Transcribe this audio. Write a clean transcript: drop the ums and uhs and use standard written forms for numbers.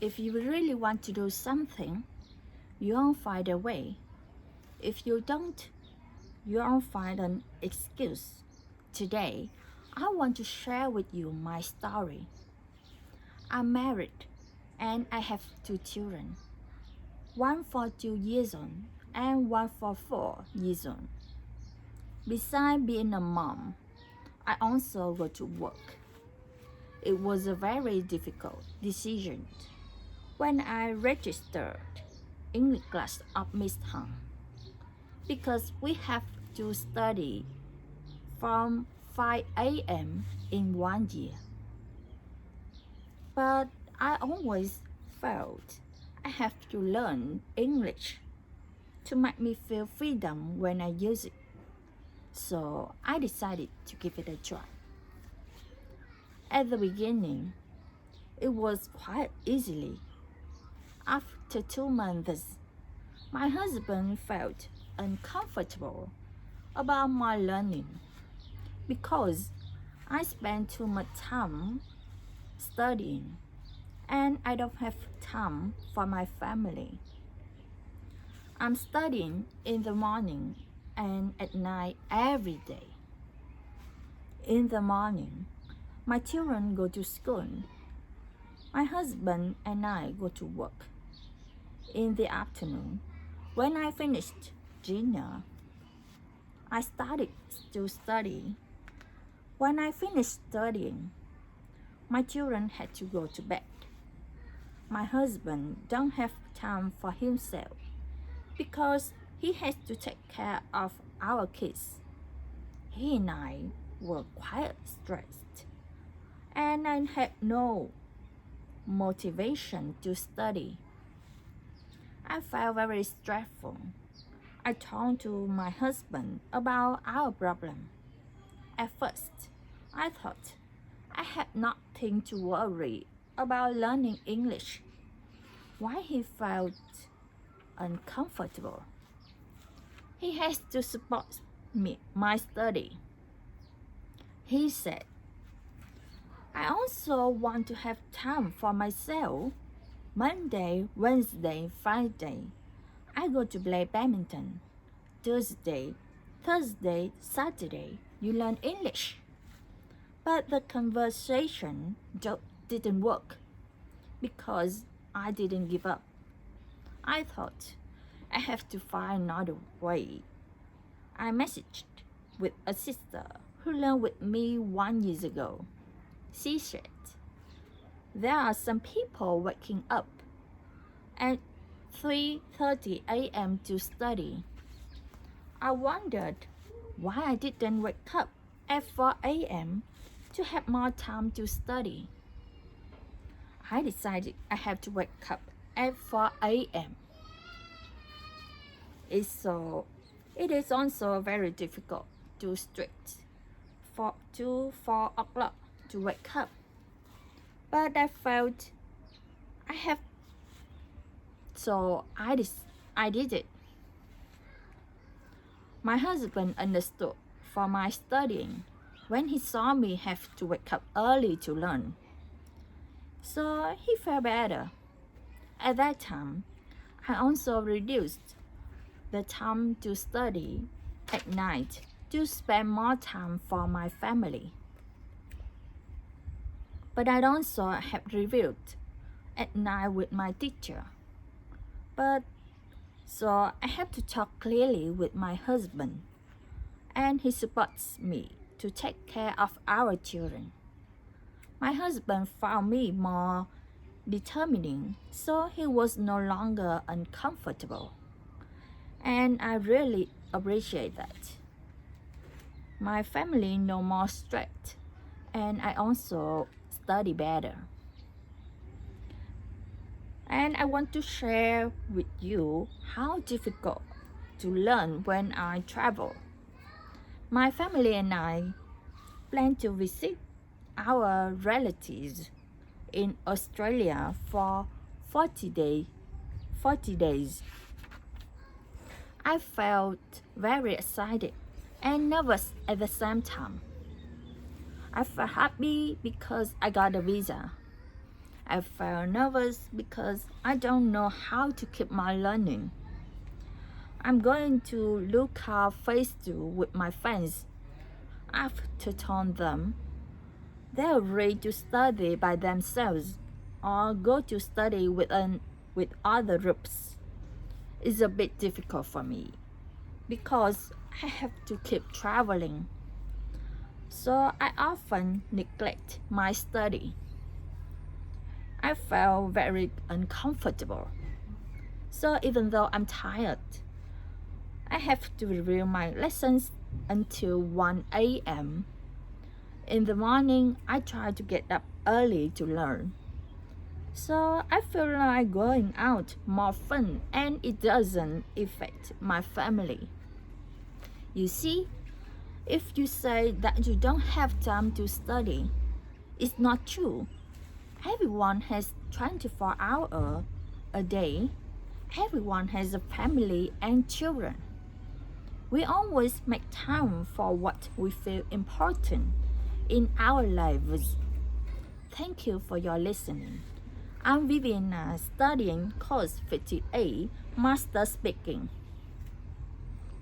If you really want to do something, you'll find a way. If you don't, you'll find an excuse. Today, I want to share with you my story. I'm married and I have 2 children. One for 2 years old and one for 4 years old. Besides being a mom, I also go to work. It was a very difficult decision when I registered English class of Miss Hằng, because we have to study from 5 a.m. in 1 year. But I always felt I have to learn English to make me feel freedom when I use it. So I decided to give it a try. At the beginning, it was quite easily. After 2 months, my husband felt uncomfortable about my learning because I spend too much time studying and I don't have time for my family. I'm studying in the morning and at night every day. In the morning, my children go to school. My husband and I go to work. In the afternoon, when I finished dinner, I started to study. When I finished studying, my children had to go to bed. My husband don't have time for himself because he has to take care of our kids. He and I were quite stressed, and I had no motivation to study. I felt very stressful. I talked to my husband about our problem. At first, I thought I had nothing to worry about learning English. Why he felt uncomfortable? He has to support me, my study. He said, I also want to have time for myself. Monday, Wednesday, Friday, I go to play badminton. Thursday, Saturday, you learn English. But the conversation didn't work because I didn't give up. I thought I have to find another way. I messaged with a sister who learned with me 1 year ago. She said, there are some people waking up at 3:30 a.m. to study. I wondered why I didn't wake up at 4 a.m. to have more time to study. I decided I have to wake up at 4 a.m. It is also very difficult to strict to 4 o'clock to wake up. But I felt I have, so I did it. My husband understood for my studying when he saw me have to wake up early to learn. So he felt better. At that time, I also reduced the time to study at night to spend more time for my family. But I also have reviewed at night with my teacher. So I have to talk clearly with my husband, and he supports me to take care of our children. My husband found me more determining, so he was no longer uncomfortable. And I really appreciate that. My family no more stressed, and I also study better. And I want to share with you how difficult to learn when I travel. My family and I plan to visit our relatives in Australia for 40 days. I felt very excited and nervous at the same time. I felt happy because I got a visa. I felt nervous because I don't know how to keep my learning. I'm going to look up Facebook with my friends. I've told them they're ready to study by themselves or go to study with other groups. It's a bit difficult for me because I have to keep traveling. So I often neglect my study. I felt very uncomfortable. So even though I'm tired, I have to review my lessons until 1 a.m. In the morning, I try to get up early to learn. So I feel like going out more fun and it doesn't affect my family. You see, if you say that you don't have time to study, it's not true. Everyone has 24 hours a day. Everyone has a family and children. We always make time for what we feel important in our lives. Thank you for your listening. I'm Vivian, studying course 58, Master Speaking.